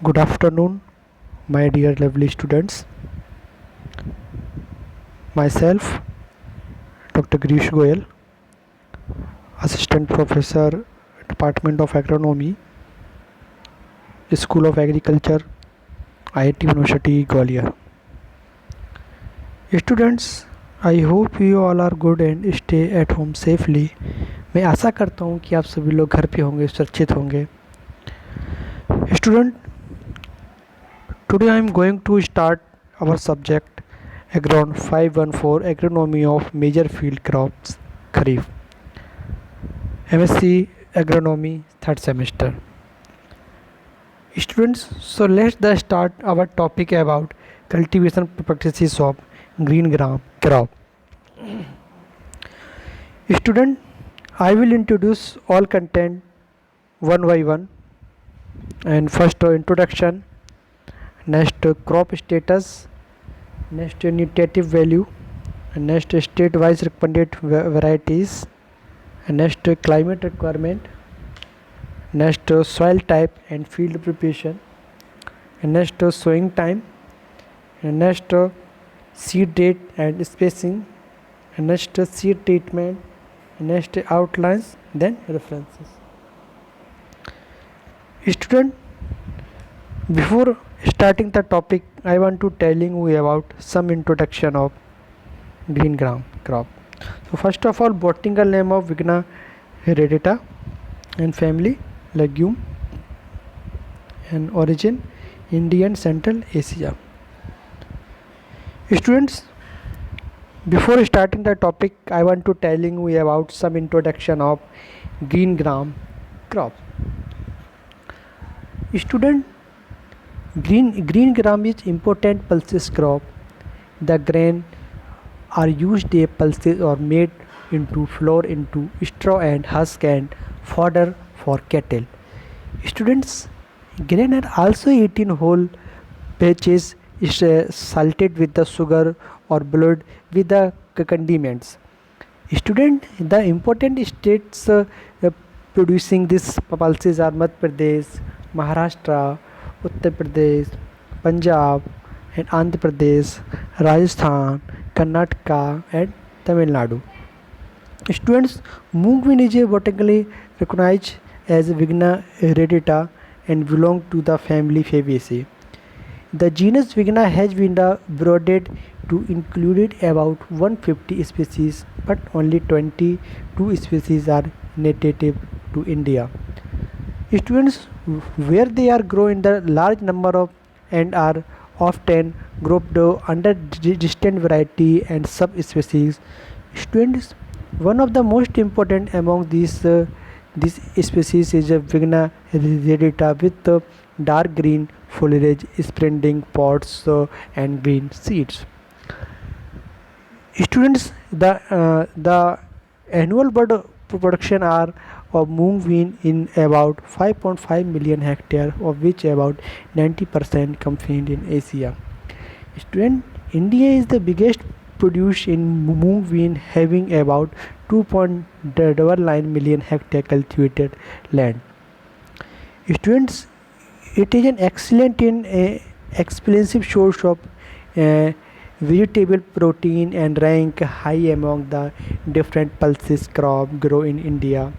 Good afternoon, my dear lovely students. Myself, Dr. Girish Goyal, Assistant Professor, Department of Agronomy, School of Agriculture, IIT University, Gwalior. Students, I hope you all are good and stay at home safely. मैं आशा करता हूँ कि आप सभी लोग घर पे होंगे, सुरक्षित होंगे. Student, today I am going to start our subject Agron 514 Agronomy of Major Field Crops Kharif. MSc Agronomy 3rd semester. Students, so let's start our topic about cultivation practices of green crop. Student, I will introduce all content one by one. And first introduction, next crop status, next nutritive value, and next state-wise recommended varieties, and next climate requirement, next soil type and field preparation, and next sowing time, and next seed date and spacing, and next seed treatment, and next outlines, then references. Student, before starting the topic, I want to telling you about some introduction of green crop. So first of all, botanical name of Vigna heredita and family legume and origin Indian Central Asia. Students, before starting the topic, I want to telling you about some introduction of green crop. Student, green gram is important pulses crop. The grain are used as pulses or made into flour, into straw and husk and fodder for cattle. Students, grain are also eaten whole, patches is salted with the sugar or boiled with the condiments. Student, the important states producing these pulses are Madhya Pradesh, Maharashtra, Uttar Pradesh, Punjab and Andhra Pradesh, Rajasthan, Karnataka and Tamil Nadu. Students, moong bean is botanically recognized as Vigna heredita and belong to the family Fabaceae. The genus Vigna has been broadened to include about 150 species, but only 22 species are native to India. Students, where they are grown in the large number of and are often grouped under distinct variety and subspecies. Students, one of the most important among these species is Vigna heredita with dark green foliage, spreading pods and green seeds. Students, the annual bird production are of moong bean in about 5.5 million hectares, of which about 90% confined in Asia. Student, India is the biggest producer in moong bean, having about 2.99 million hectare cultivated land. Students, it is an excellent and expensive source of vegetable protein and rank high among the different pulses crop grow in India.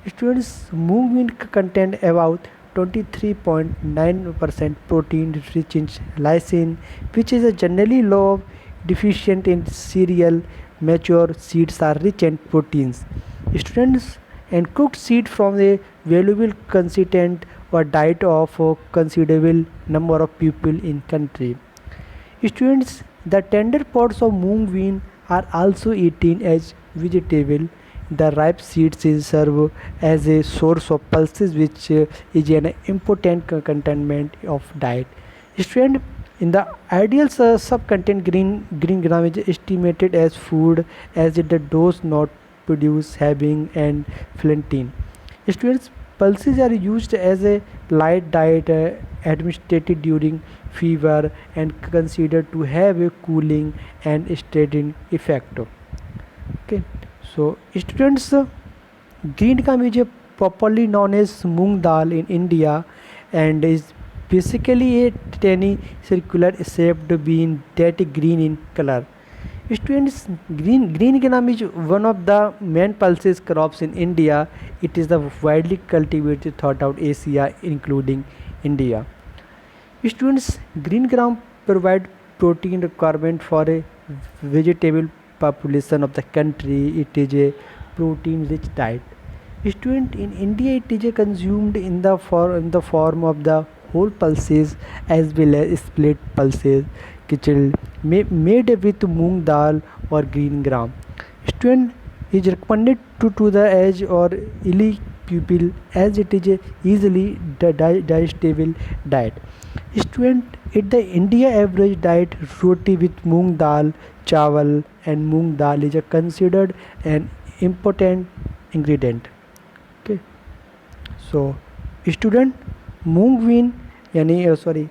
Students, moong bean contain about 23.9% protein rich in lysine, which is a generally low deficient in cereal. Mature seeds are rich in proteins. Students, and cooked seed from a valuable constituent or diet of a considerable number of people in country. Students, the tender pods of moong bean are also eaten as vegetable. The ripe seeds is served as a source of pulses, which is an important containment of diet. Student, in the ideal subcontent green gram is estimated as food, as it does not produce having and flintine. Students, pulses are used as a light diet administered during fever and considered to have a cooling and steadying effect. Okay, so students, green gram is properly known as moong dal in India and is basically a tiny circular shaped bean that green in color. Students, green gram is one of the main pulses crops in India. It is the widely cultivated throughout Asia, including India. Students, green gram provide protein requirement for a vegetable population of the country. It is a protein-rich diet. Student, in India, it is consumed in the form of the whole pulses as well as split pulses, kitchel, made with moong dal or green gram. Student, is recommended to the age or early pupil as it is a easily digestible diet. Student, at the India average diet, roti with moong dal, chawal and moong dal is considered an important ingredient. Okay, so student, moong bean यानी sorry,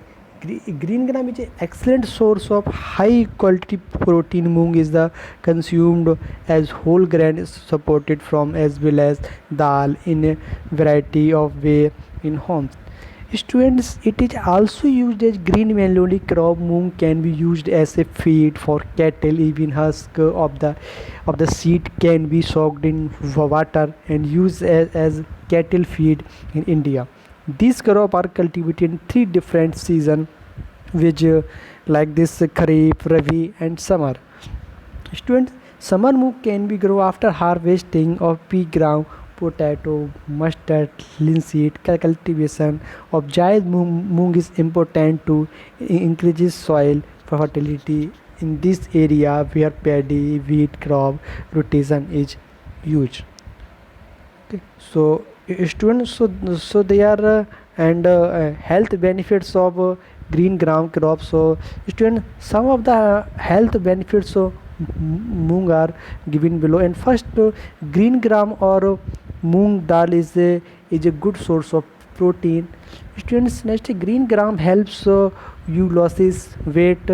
green gram is an excellent source of high quality protein. Moong is the consumed as whole grain is supported from as well as dal in a variety of way in homes. Students, it is also used as green melody crop. Moong can be used as a feed for cattle. Even husk of the seed can be soaked in water and used as cattle feed in India. These crop are cultivated in three different seasons, which like this Kharif, Rabi and summer. Students, summer moong can be grow after harvesting of pea ground, potato, mustard, linseed. Cultivation of jaid moong is important to increase soil fertility in this area where paddy, wheat crop rotation is used. Okay. So students, so they are and health benefits of green gram crop. So student, some of the health benefits of moong are given below. And first, green gram or moong dal is a good source of protein. Students, next, green gram helps you losses weight.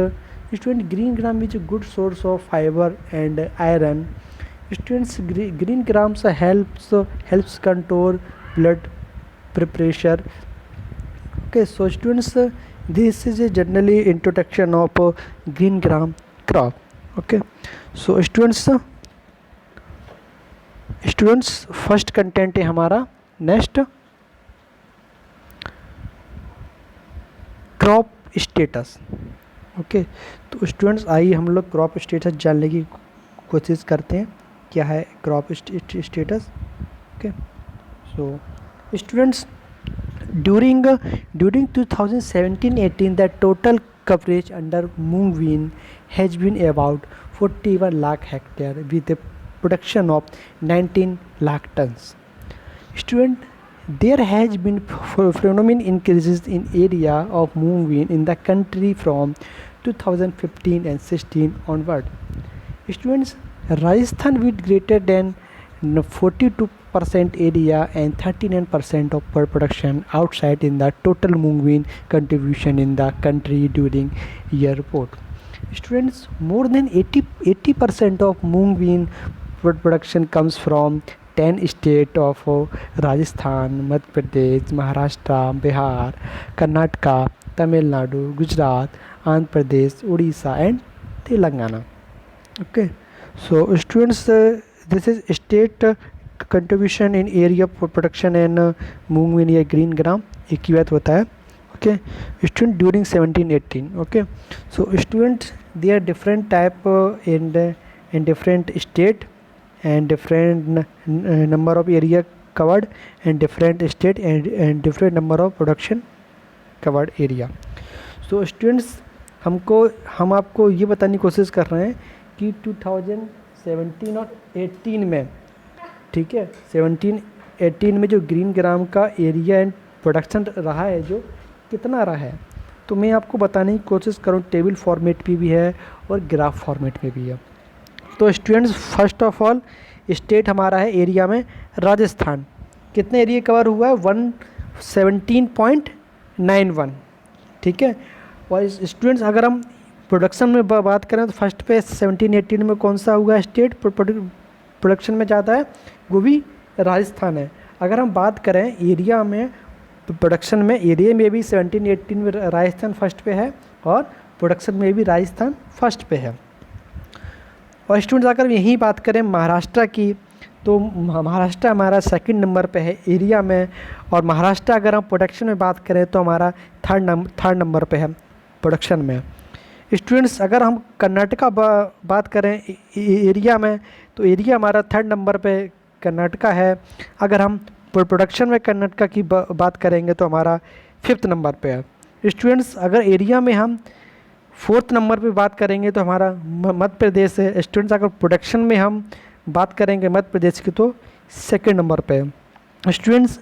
Student, green gram is a good source of fiber and iron. Students, green grams helps control blood pressure. Okay, so students, this is a generally introduction of green gram crop. Okay, so students first content है हमारा next crop status. Okay, तो students आइए हम लोग crop status जानने की कोशिश करते हैं. क्या है crop status? Okay, so students, during 2017-18 the total coverage under moong bean has been about 41 lakh hectare with a production of 19 lakh tons. Student, there has been phenomenal increases in area of moong bean in the country from 2015 and 16 onward. Students, Rajasthan with greater than 42% area and 39% of production outside in the total moong bean contribution in the country during year report. Students, more than 80% of moong bean production comes from 10 states of Rajasthan, Madhya Pradesh, Maharashtra, Bihar, Karnataka, Tamil Nadu, Gujarat, Andhra Pradesh, Odisha and Telangana. Okay, so students, this is state contribution in area production and moong bean या green gram एक ही बात होता है. Okay, student during 17-18. Okay, so students, there are different type in different state and different number of area covered and different state and different number of production covered area. So students, हम आपको ये बताने की कोशिश कर रहे हैं कि 2017 और 18 में, ठीक है, 17-18 में जो ग्रीन ग्राम का एरिया एंड प्रोडक्शन रहा है जो कितना रहा है, तो मैं आपको बताने की कोशिश करूँ. टेबल फॉर्मेट पे भी है और ग्राफ फॉर्मेट में भी है. तो students, first of all state हमारा है एरिया में राजस्थान. कितने एरिया कवर हुआ है? 117.91. ठीक है. और स्टूडेंट्स, अगर हम प्रोडक्शन में बात करें तो फर्स्ट पे 17-18 में कौन सा हुआ स्टेट प्रोडक्शन में ज़्यादा है? वो भी राजस्थान है. अगर हम बात करें एरिया में प्रोडक्शन में, एरिया में भी 17-18 में राजस्थान फर्स्ट पे है और प्रोडक्शन में भी राजस्थान फर्स्ट पे है। और स्टूडेंट्स अगर यहीं बात करें महाराष्ट्र की, तो महाराष्ट्र हमारा सेकंड नंबर पे है एरिया में, और महाराष्ट्र अगर हम प्रोडक्शन में बात करें तो हमारा थर्ड नंबर पे है प्रोडक्शन में। स्टूडेंट्स अगर हम कर्नाटका बात करें एरिया में, तो एरिया हमारा थर्ड नंबर पे कर्नाटका है। अगर हम प्रोडक्शन में कर्नाटका की बात करेंगे तो हमारा फिफ्थ नंबर पे है। स्टूडेंट्स अगर एरिया में हम फोर्थ नंबर पे बात करेंगे तो हमारा मध्य प्रदेश है। स्टूडेंट्स अगर प्रोडक्शन में हम बात करेंगे मध्य प्रदेश की तो सेकंड नंबर पे है। स्टूडेंट्स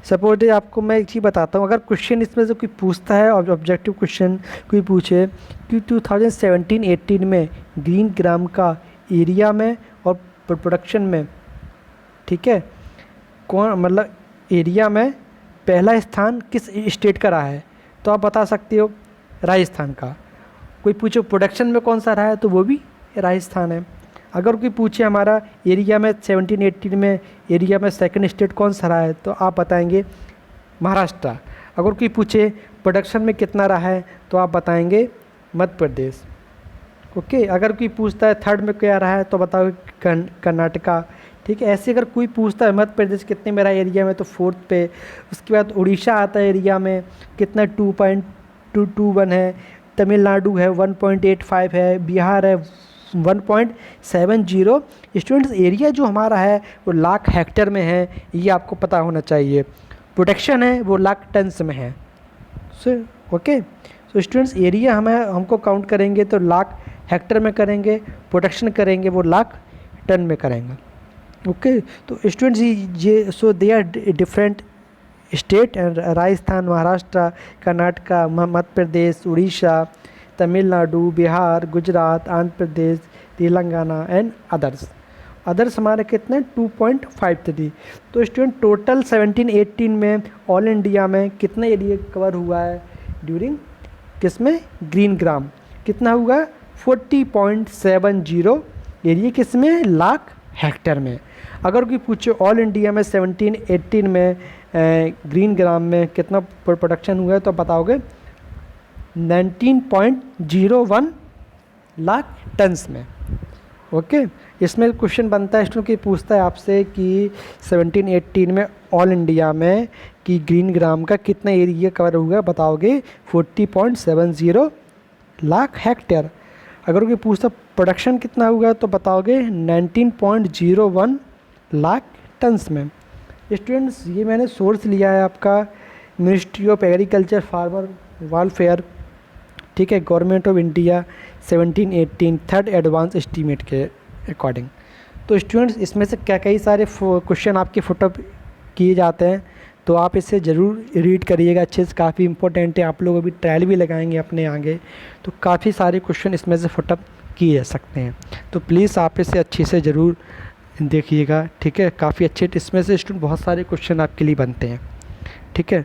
सपोज आपको मैं एक चीज़ बताता हूँ, अगर क्वेश्चन इसमें से कोई पूछता है और ऑब्जेक्टिव क्वेश्चन कोई पूछे कि 2017-18 में ग्रीन ग्राम का एरिया में और प्रोडक्शन में, ठीक है, कौन मतलब एरिया में पहला स्थान किस स्टेट का रहा है, तो आप बता सकते हो राजस्थान का। कोई पूछे प्रोडक्शन में कौन सा रहा है तो वो भी राजस्थान है। अगर कोई पूछे हमारा एरिया में 17-18 में एरिया में सेकंड स्टेट कौन सा रहा है तो आप बताएंगे महाराष्ट्र। अगर कोई पूछे प्रोडक्शन में कितना रहा है तो आप बताएंगे मध्य प्रदेश। ओके, अगर कोई पूछता है थर्ड में क्या रहा है तो बताओ कर्नाटका। ठीक है, ऐसे अगर कोई पूछता है मध्य प्रदेश कितने में रहा है एरिया में तो फोर्थ पे। उसके बाद उड़ीसा आता है एरिया में कितना 2.221 है, तमिलनाडु है 1.85 है, बिहार है 1.70। स्टूडेंट्स एरिया जो हमारा है वो लाख हेक्टेयर में है, ये आपको पता होना चाहिए। प्रोडक्शन है वो लाख टन्स में है। So okay, so students area हमको काउंट करेंगे तो लाख हेक्टेयर में करेंगे, प्रोडक्शन करेंगे वो लाख टन में करेंगे। ओके, तो स्टूडेंट्स ये so they are different state and Rajasthan, Maharashtra, Karnataka, Madhya Pradesh, Orissa, Tamil Nadu, Bihar, Gujarat, Andhra Pradesh, Telangana and others हमारे कितने 2.53। तो स्टूडेंट टोटल 17-18 में ऑल इंडिया में कितना एरिया कवर हुआ है ड्यूरिंग किसमें ग्रीन ग्राम, कितना हुआ 40.70 एरिया किसमें लाख हेक्टेयर में। अगर कोई पूछे ऑल इंडिया में 17-18 में ग्रीन ग्राम में कितना प्रोडक्शन हुआ है तो बताओगे 19.01 लाख टन्स में। ओके, इसमें क्वेश्चन बनता है स्टूडेंट की पूछता है आपसे कि 17-18 में ऑल इंडिया में कि ग्रीन ग्राम का कितना एरिया कवर हुआ है, बताओगे 40.70 लाख हेक्टेयर। अगर कोई पूछता प्रोडक्शन कितना हुआ तो बताओगे 19.01 लाख टन्स में। स्टूडेंट्स ये मैंने सोर्स लिया है आपका ministry of agriculture farmer welfare, ठीक है, government of India 17-18 third advance estimate के अकॉर्डिंग। तो स्टूडेंट्स इसमें से क्या कई सारे क्वेश्चन आपके फुटअप किए जाते हैं, तो आप इसे ज़रूर रीड करिएगा अच्छे से, काफ़ी इंपॉर्टेंट है। आप लोग अभी ट्रायल भी लगाएंगे अपने आगे तो काफ़ी सारे क्वेश्चन इसमें से फुटअप किए जा सकते हैं, तो प्लीज़ आप इसे अच्छे से ज़रूर देखिएगा, ठीक है। काफ़ी अच्छे इसमें से स्टूडेंट बहुत सारे क्वेश्चन आपके लिए बनते हैं, ठीक है।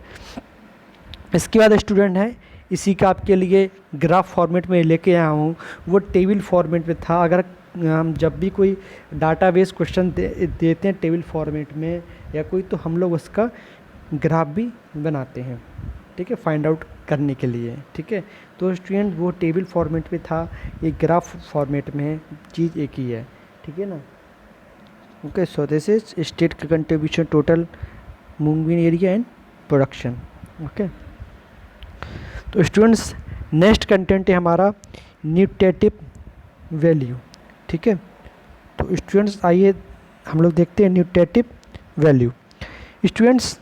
इसके बाद स्टूडेंट है इसी का आपके लिए ग्राफ फॉर्मेट में लेके आया हूँ, वो टेबल फॉर्मेट में था। अगर हम जब भी कोई डाटाबेस क्वेश्चन देते हैं टेबल फॉर्मेट में या कोई, तो हम लोग उसका ग्राफ भी बनाते हैं, ठीक है, फाइंड आउट करने के लिए, ठीक है। तो स्टूडेंट वो टेबल फॉर्मेट में था, एक ग्राफ फॉर्मेट में है, चीज़ एक ही है, ठीक है ना। Okay, so this is state का contribution total moving area and production. Okay, तो स्टूडेंट्स नेक्स्ट कंटेंट है हमारा न्यूट्रिटिव वैल्यू, ठीक है। तो स्टूडेंट्स आइए हम लोग देखते हैं न्यूट्रिटिव वैल्यू। स्टूडेंट्स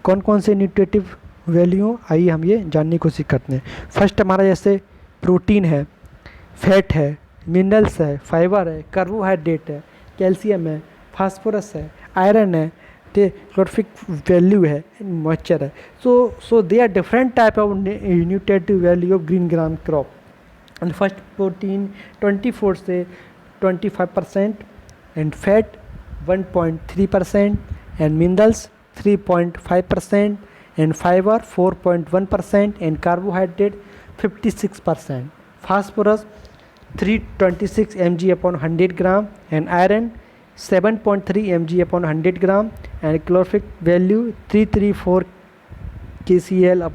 कौन कौन से न्यूट्रिटिव वैल्यू, आइए हम ये जानने की कोशिश करते हैं। फर्स्ट हमारा जैसे प्रोटीन है, फैट है, मिनरल्स है, फाइबर है, कार्बोहाइड्रेट है, कैल्शियम है, फास्फोरस है, आयरन है, क्लोरोफिक वैल्यू है, मॉइस्चर है। So they are different type of nutritive value of green gram crop. And first protein 24 से 25% and fat 1.3% and minerals 3.5% and fibre 4.1% and carbohydrate 56%, phosphorus 326 mg/100 gram and iron 7.3 mg upon 100 gram, and calorific value 334 kcal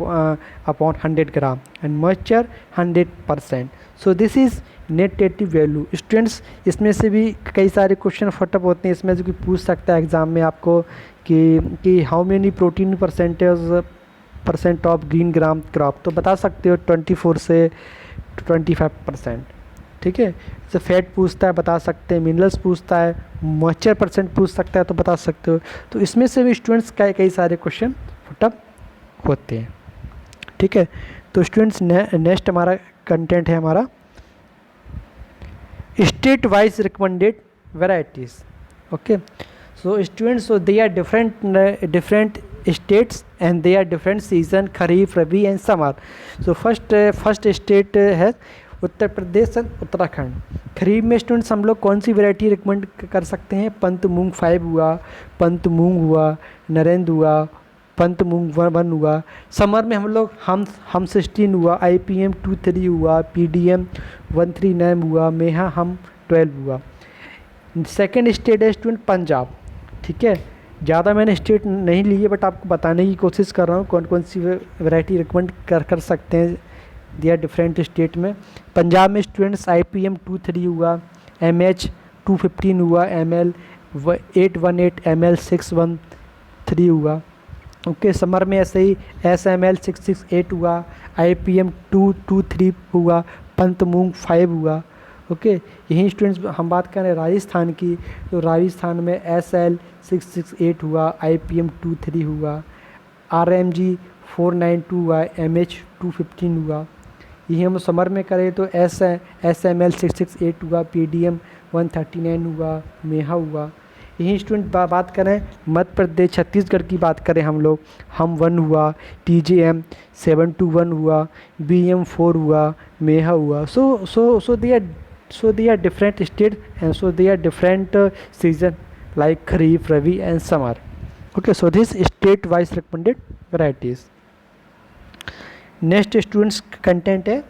upon 100 gram, and moisture 100%. So this is nutritive value. Students इसमें से भी कई सारे question फटअप होते हैं, इसमें से कोई पूछ सकता है एग्ज़ाम में आपको कि how many protein percent of green gram crop, तो बता सकते हो 24 से 25%। ठीक है, जैसे फैट पूछता है बता सकते हैं, मिनरल्स पूछता है, मॉइस्चर परसेंट पूछ सकता है तो बता सकते हो। तो इसमें से भी स्टूडेंट्स कई सारे क्वेश्चन फटअप होते हैं। ठीक है, तो स्टूडेंट्स नेक्स्ट हमारा कंटेंट है हमारा state wise recommended varieties. Okay, so students, so they are different states and they are different season, kharif, rabi and summer. So first state है उत्तर प्रदेश और उत्तराखंड। खरीफ में स्टूडेंट्स हम लोग कौन सी वैरायटी रिकमेंड कर सकते हैं? पंत मूंग 5 हुआ, पंत मूंग हुआ, नरेंद्र हुआ, पंत मूंग 1 हुआ। समर में हम लोग हम 16 हुआ, IPM 23 हुआ, PDM 139 हुआ, मेहा हम 12 हुआ। सेकेंड स्टेट है स्टूडेंट पंजाब। ठीक है, ज़्यादा मैंने स्टेट नहीं ली है बट आपको बताने की कोशिश कर रहा हूँ कौन कौन सी वैरायटी रिकमेंड कर सकते हैं दिया डिफरेंट स्टेट में। पंजाब में स्टूडेंट्स IPM 23 हुआ, MH 215 हुआ, ML 818, ML 613 हुआ। ओके, समर में ऐसे ही SML 668 हुआ, IPM 223 हुआ, पंत मूंग 5 हुआ। ओके, यही स्टूडेंट्स हम बात करें राजस्थान की, तो राजस्थान में SL 668 हुआ, IPM 23 हुआ, RMG 492 हुआ, MH 215 हुआ। यही हम समर में करें तो SML 668 हुआ, PDM 139 हुआ, मेहा हुआ। यही स्टूडेंट बात करें मध्य प्रदेश छत्तीसगढ़ की बात करें हम लोग, हम 1 हुआ, TJM 721 हुआ, BM 4 हुआ, मेहा हुआ। So they are different state and so they are different season like kharif, rabi and summer. Okay, so this state wise recommended varieties. Next students content है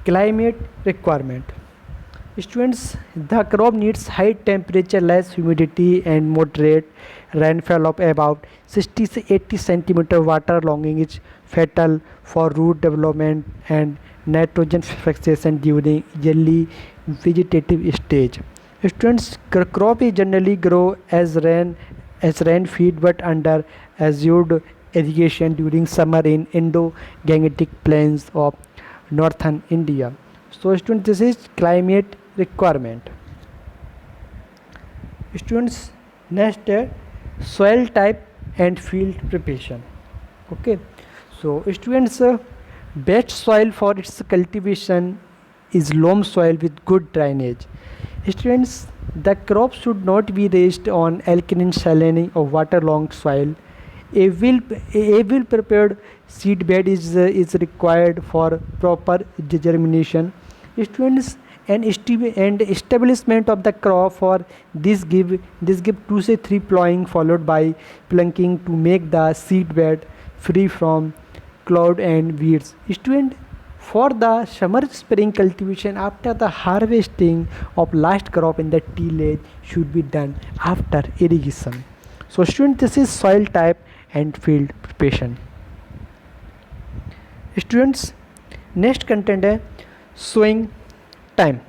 climate requirement. Students, the crop needs high temperature, less humidity and moderate rainfall of about 60 to 80 centimeter. Water logging is fatal for root development and nitrogen fixation during early vegetative stage. Students, crop is generally grow as rain feed but under assured irrigation during summer in Indo-Gangetic plains of northern India. So students, this is climate requirement. Students, next soil type and field preparation. Okay, so students, best soil for its cultivation is loam soil with good drainage. Students, the crop should not be raised on alkaline, saline or waterlogged soil. A well prepared seed bed is required for proper germination. Students, and establishment of the crop for this give 2 to 3 plowing followed by plunking to make the seed bed free from cloud and weeds. Student, for the summer spring cultivation after the harvesting of last crop in the tillage should be done after irrigation. So student, this is soil type and field preparation. Students, next content है sowing time.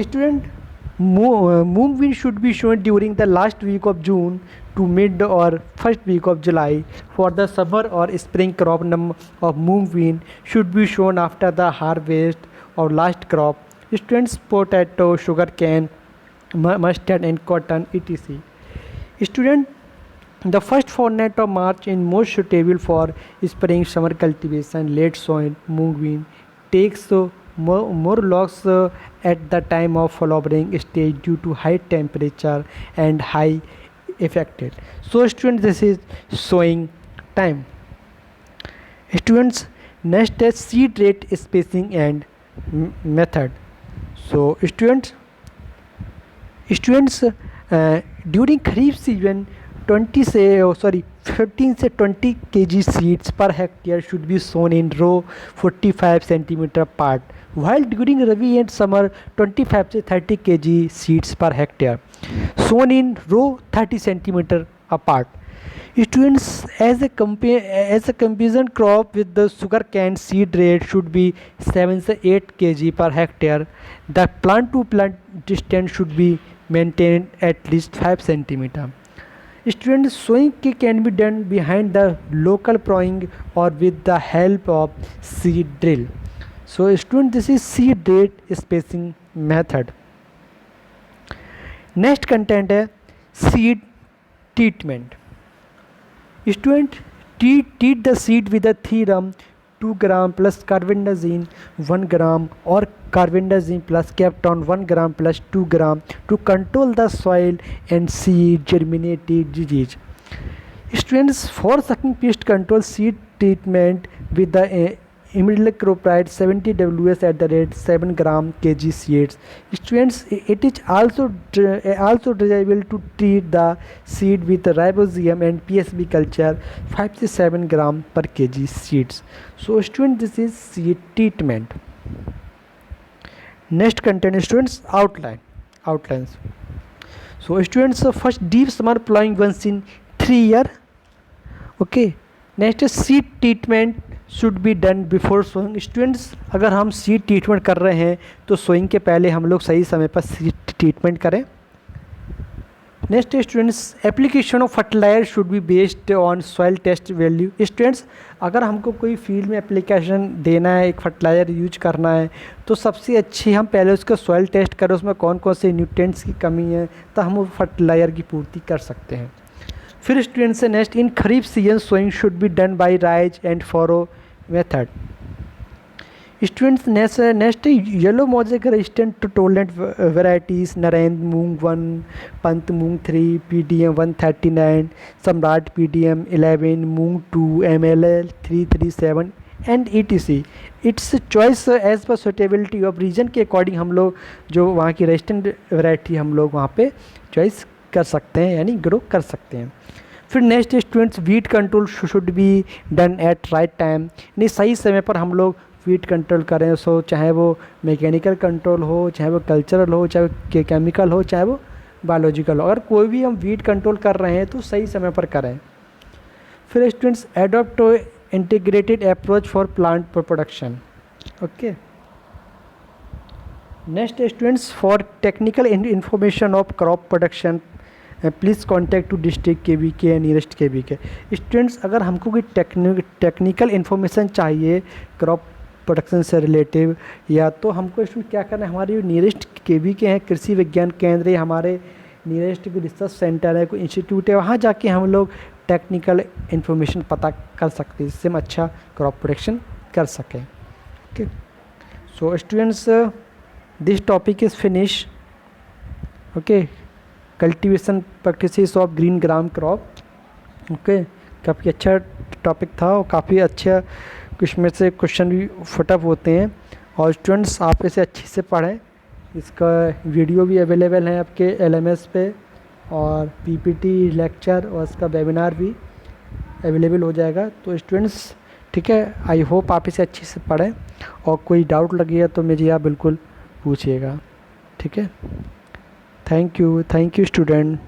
Student, moon wind should be shown during the last week of June to mid or first week of July. For the summer or spring crop of moon wind should be shown after the harvest of last crop. Students, potato, sugarcane, mustard and cotton etc. Student, the first fortnight of March is most suitable for spring summer cultivation. Late sowing moon wind takes more loss at the time of flowering stage due to high temperature and high affected. So students, this is sowing time. Students, next is seed rate, spacing and method. So students, during Kharif season 15 से 20 kg seeds per hectare should be sown in row 45 centimeter apart while during Rabi and summer 25 to 30 kg seeds per hectare, sown in row 30 centimeter apart. Students, as a comparison crop with the sugarcane, seed rate should be 7 to 8 kg per hectare. The plant to plant distance should be maintained at least 5 centimeter. Students, sowing can be done behind the local ploughing or with the help of seed drill. So student, this is seed rate spacing method. Next content है seed treatment. Student, treat the seed with a theorem 2 gram plus carbendazine 1 gram or carbendazine plus Kapton 1 gram plus 2 gram to control the soil and seed germinated disease. Students, for sucking pest control seed treatment with the imidacloprid 70 ws at the rate 7 gram kg seeds. Students, it is also desirable to treat the seed with ribosium and PSB culture 5 to 7 gram per kg seeds. So students, this is seed treatment. Next content, students, outlines. So students, first deep summer plowing once in 3 year. Okay. Next seed treatment should be done before sowing. Students, अगर हम seed treatment कर रहे हैं तो sowing के पहले हम लोग सही समय पर सीड ट्रीटमेंट करें. Next students, application of fertiliser should be based on soil test value. Students, अगर हमको कोई फील्ड में एप्लीकेशन देना है, एक फर्टिलाइजर यूज करना है, तो सबसे अच्छी हम पहले उसका सॉइल टेस्ट करें, उसमें कौन कौन से न्यूट्रिएंट्स की कमी है, तो हम वो फर्टिलाइजर की पूर्ति कर सकते हैं. फिर स्टूडेंट्स से next, in kharif season sowing should be done by ridge and furrow method. Students, next yellow mosaic resistant to tolerant varieties Narendra moong 1, Pant moong 3, PDM 139, Samrat PDM 11, moong 2, MLL 337 and ETC. It's choice as per suitability of region के according हम लोग जो वहाँ की resistant variety हम लोग वहाँ पे चॉइस कर सकते हैं, यानी ग्रो कर सकते हैं. फिर next students, wheat control should be done at right time. यानी सही समय पर हम लोग वीट कंट्रोल करें. सो चाहे वो मैकेनिकल कंट्रोल हो, चाहे वो कल्चरल हो, चाहे वो केमिकल हो, चाहे वो बायोलॉजिकल हो, अगर कोई भी हम वीट कंट्रोल कर रहे हैं तो सही समय पर करें. फिर students, adopt integrated approach for plant production. Okay. Next students, for technical information of crop production please contact to district KVK and nearest KVK. Students, अगर हमको कोई टेक्निकल इन्फॉर्मेशन चाहिए क्रॉप प्रोडक्शन से रिलेटिव, या तो हमको स्टूडेंट क्या करना है, हमारे नियरेस्ट KVK हैं, कृषि विज्ञान केंद्र, या हमारे नियरेस्ट कोई रिसर्च सेंटर है, कोई इंस्टीट्यूट है, वहाँ जाके हम लोग टेक्निकल इन्फॉर्मेशन पता कर सकते हैं, जिससे हम अच्छा क्रॉप प्रोडक्शन कर सकें. Okay. So students, this topic is finish. Okay. Cultivation practices of green gram crop. Okay. काफ़ी अच्छा टॉपिक था और काफ़ी अच्छा इसमें से क्वेश्चन भी फुटअप होते हैं. और स्टूडेंट्स, आप इसे अच्छे से पढ़ें. इसका वीडियो भी अवेलेबल है आपके LMS पे, और PPT लेक्चर और इसका वेबिनार भी अवेलेबल हो जाएगा. तो स्टूडेंट्स, ठीक है, आई होप आप इसे अच्छे से पढ़ें, और कोई डाउट लगेगा तो मुझे आप बिल्कुल पूछिएगा. ठीक है. Thank you student.